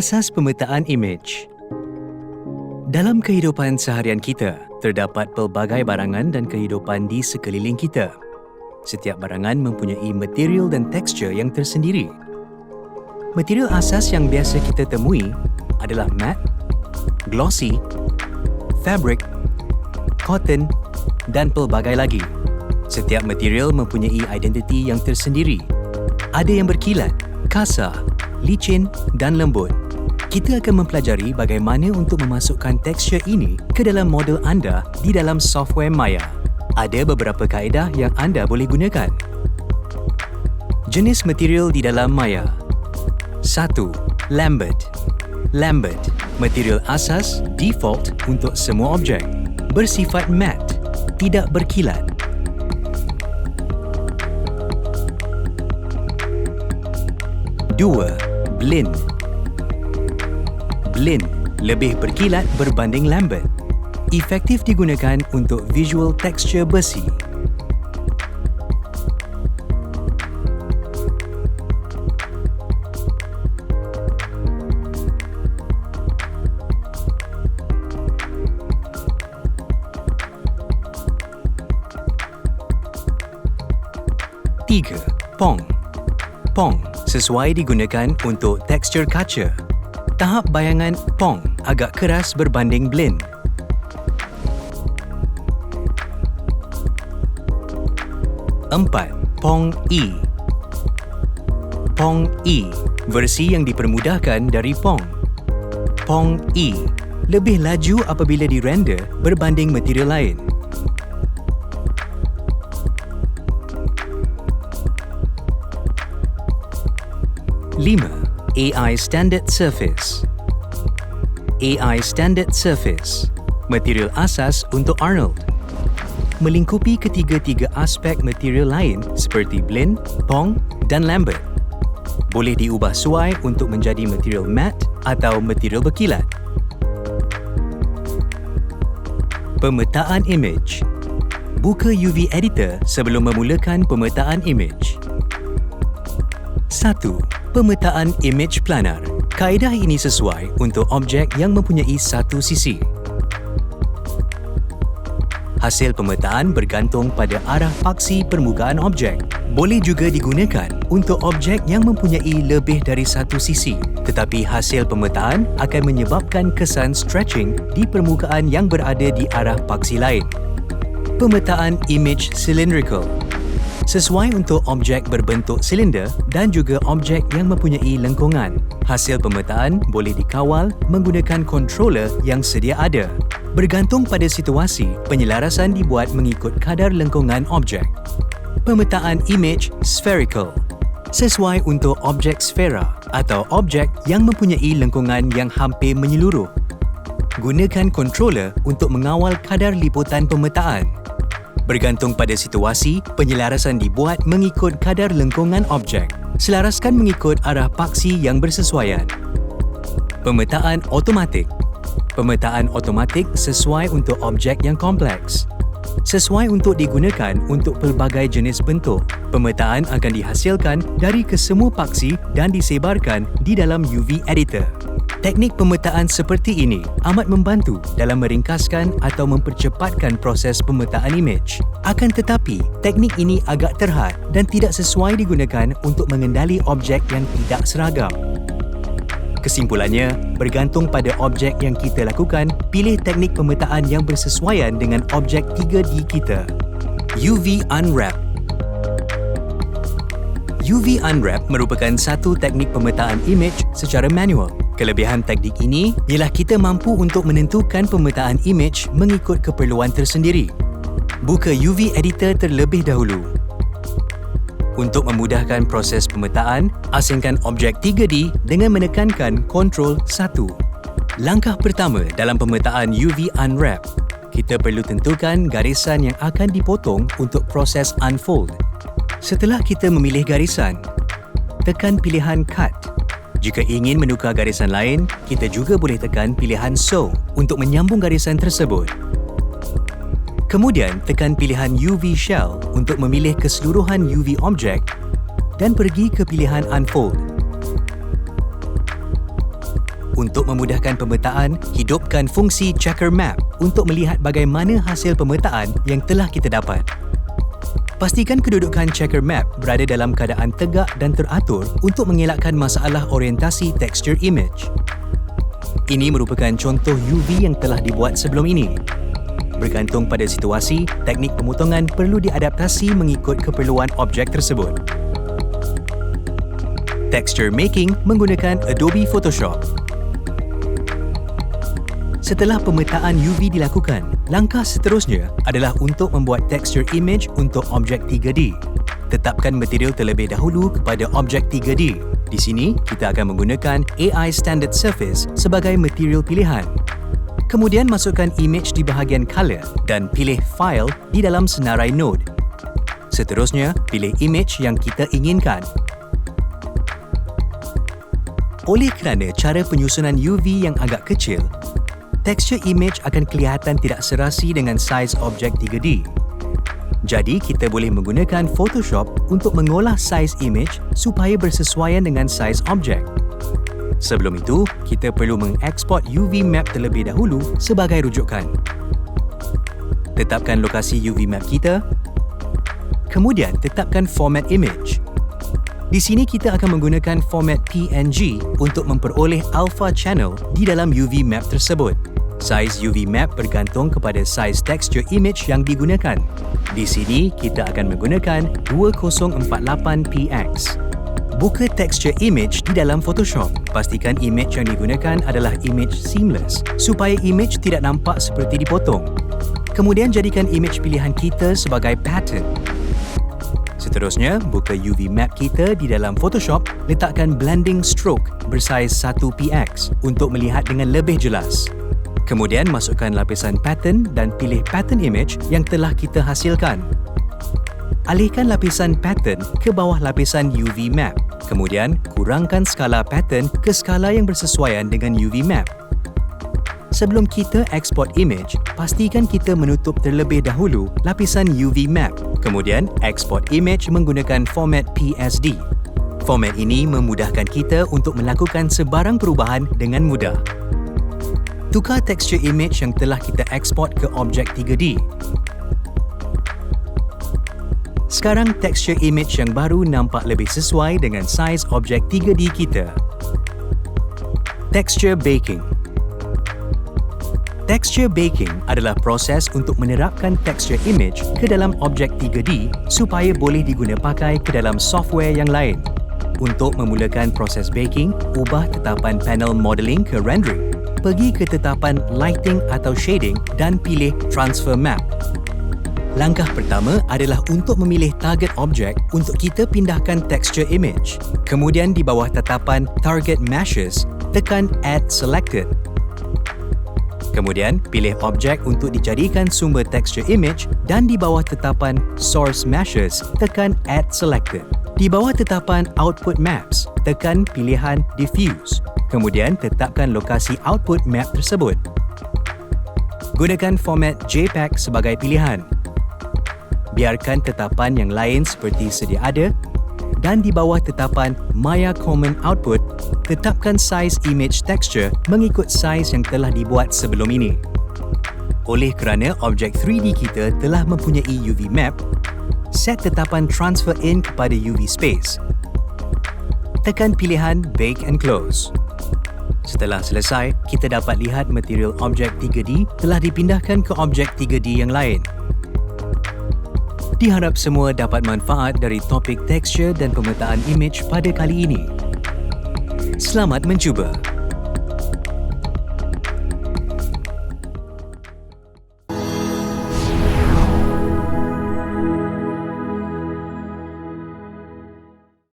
Asas pemetaan imej. Dalam kehidupan seharian kita, terdapat pelbagai barangan dan kehidupan di sekeliling kita. Setiap barangan mempunyai material dan tekstur yang tersendiri. Material asas yang biasa kita temui adalah matte, glossy, fabric, cotton dan pelbagai lagi. Setiap material mempunyai identiti yang tersendiri. Ada yang berkilat, kasar, licin dan lembut. Kita akan mempelajari bagaimana untuk memasukkan tekstur ini ke dalam model anda di dalam software Maya. Ada beberapa kaedah yang anda boleh gunakan. Jenis material di dalam Maya. 1. Lambert. Lambert, material asas default untuk semua objek. Bersifat matte, tidak berkilat. 2. Blend. Blend lebih berkilat berbanding Lambert. Efektif digunakan untuk visual tekstur besi. 3. Pong. Pong sesuai digunakan untuk tekstur kaca. Tahap bayangan pong agak keras berbanding blend. 4. Pong E. Pong E, versi yang dipermudahkan dari Pong. Pong E lebih laju apabila dirender berbanding material lain. 5. AI Standard Surface. AI Standard Surface, material asas untuk Arnold. Melingkupi ketiga-tiga aspek material lain seperti blend, pong dan Lambert. Boleh diubah suai untuk menjadi material matte atau material berkilat. Pemetaan imej. Buka UV Editor sebelum memulakan pemetaan imej. 1. Pemetaan imej planar. Kaedah ini sesuai untuk objek yang mempunyai satu sisi. Hasil pemetaan bergantung pada arah paksi permukaan objek. Boleh juga digunakan untuk objek yang mempunyai lebih dari satu sisi, tetapi hasil pemetaan akan menyebabkan kesan stretching di permukaan yang berada di arah paksi lain. Pemetaan imej cylindrical. Sesuai untuk objek berbentuk silinder dan juga objek yang mempunyai lengkungan. Hasil pemetaan boleh dikawal menggunakan controller yang sedia ada. Bergantung pada situasi, penyelarasan dibuat mengikut kadar lengkungan objek. Pemetaan imej spherical. Sesuai untuk objek sfera atau objek yang mempunyai lengkungan yang hampir menyeluruh. Gunakan controller untuk mengawal kadar liputan pemetaan. Bergantung pada situasi, penyelarasan dibuat mengikut kadar lengkungan objek. Selaraskan mengikut arah paksi yang bersesuaian. Pemetaan otomatik. Pemetaan otomatik sesuai untuk objek yang kompleks. Sesuai untuk digunakan untuk pelbagai jenis bentuk. Pemetaan akan dihasilkan dari kesemua paksi dan disebarkan di dalam UV Editor. Teknik pemetaan seperti ini amat membantu dalam meringkaskan atau mempercepatkan proses pemetaan imej. Akan tetapi, teknik ini agak terhad dan tidak sesuai digunakan untuk mengendali objek yang tidak seragam. Kesimpulannya, bergantung pada objek yang kita lakukan, pilih teknik pemetaan yang bersesuaian dengan objek 3D kita. UV Unwrap. UV Unwrap merupakan satu teknik pemetaan imej secara manual. Kelebihan teknik ini ialah kita mampu untuk menentukan pemetaan imej mengikut keperluan tersendiri. Buka UV Editor terlebih dahulu. Untuk memudahkan proses pemetaan, asingkan objek 3D dengan menekankan Ctrl 1. Langkah pertama dalam pemetaan UV Unwrap, kita perlu tentukan garisan yang akan dipotong untuk proses unfold. Setelah kita memilih garisan, tekan pilihan Cut. Jika ingin menukar garisan lain, kita juga boleh tekan pilihan Sew untuk menyambung garisan tersebut. Kemudian, tekan pilihan UV Shell untuk memilih keseluruhan UV objek dan pergi ke pilihan Unfold. Untuk memudahkan pemetaan, hidupkan fungsi Checker Map untuk melihat bagaimana hasil pemetaan yang telah kita dapat. Pastikan kedudukan Checker Map berada dalam keadaan tegak dan teratur untuk mengelakkan masalah orientasi texture image. Ini merupakan contoh UV yang telah dibuat sebelum ini. Bergantung pada situasi, teknik pemotongan perlu diadaptasi mengikut keperluan objek tersebut. Texture making menggunakan Adobe Photoshop. Setelah pemetaan UV dilakukan, langkah seterusnya adalah untuk membuat texture image untuk objek 3D. Tetapkan material terlebih dahulu kepada objek 3D. Di sini, kita akan menggunakan AI Standard Surface sebagai material pilihan. Kemudian masukkan image di bahagian Color dan pilih File di dalam senarai node. Seterusnya, pilih image yang kita inginkan. Oleh kerana cara penyusunan UV yang agak kecil, texture image akan kelihatan tidak serasi dengan saiz objek 3D. Jadi, kita boleh menggunakan Photoshop untuk mengolah saiz image supaya bersesuaian dengan saiz objek. Sebelum itu, kita perlu mengeksport UV map terlebih dahulu sebagai rujukan. Tetapkan lokasi UV map kita. Kemudian, tetapkan format image. Di sini kita akan menggunakan format PNG untuk memperoleh alpha channel di dalam UV map tersebut. Saiz UV map bergantung kepada saiz texture image yang digunakan. Di sini kita akan menggunakan 2048px. Buka texture image di dalam Photoshop. Pastikan image yang digunakan adalah image seamless supaya image tidak nampak seperti dipotong. Kemudian jadikan image pilihan kita sebagai pattern. Seterusnya, buka UV map kita di dalam Photoshop, letakkan blending stroke bersaiz 1px untuk melihat dengan lebih jelas. Kemudian masukkan lapisan pattern dan pilih pattern image yang telah kita hasilkan. Alihkan lapisan pattern ke bawah lapisan UV map. Kemudian, kurangkan skala pattern ke skala yang bersesuaian dengan UV map. Sebelum kita eksport image, pastikan kita menutup terlebih dahulu lapisan UV map. Kemudian, eksport image menggunakan format PSD. Format ini memudahkan kita untuk melakukan sebarang perubahan dengan mudah. Tukar texture image yang telah kita eksport ke objek 3D. Sekarang texture image yang baru nampak lebih sesuai dengan saiz objek 3D kita. Texture baking. Texture baking adalah proses untuk menerapkan texture image ke dalam objek 3D supaya boleh diguna pakai ke dalam software yang lain. Untuk memulakan proses baking, ubah tetapan panel modeling ke rendering. Pergi ke tetapan lighting atau shading dan pilih transfer map. Langkah pertama adalah untuk memilih target objek untuk kita pindahkan texture image. Kemudian di bawah tetapan target meshes, tekan add selected. Kemudian, pilih objek untuk dijadikan sumber texture image dan di bawah tetapan Source Meshes, tekan Add Selected. Di bawah tetapan Output Maps, tekan pilihan Diffuse. Kemudian, tetapkan lokasi output map tersebut. Gunakan format JPEG sebagai pilihan. Biarkan tetapan yang lain seperti sedia ada dan di bawah tetapan Maya Common Output, tetapkan saiz image texture mengikut saiz yang telah dibuat sebelum ini. Oleh kerana objek 3D kita telah mempunyai UV map, set tetapan Transfer In kepada UV Space. Tekan pilihan Bake and Close. Setelah selesai, kita dapat lihat material objek 3D telah dipindahkan ke objek 3D yang lain. Diharap semua dapat manfaat dari topik texture dan pemetaan image pada kali ini. Selamat mencuba!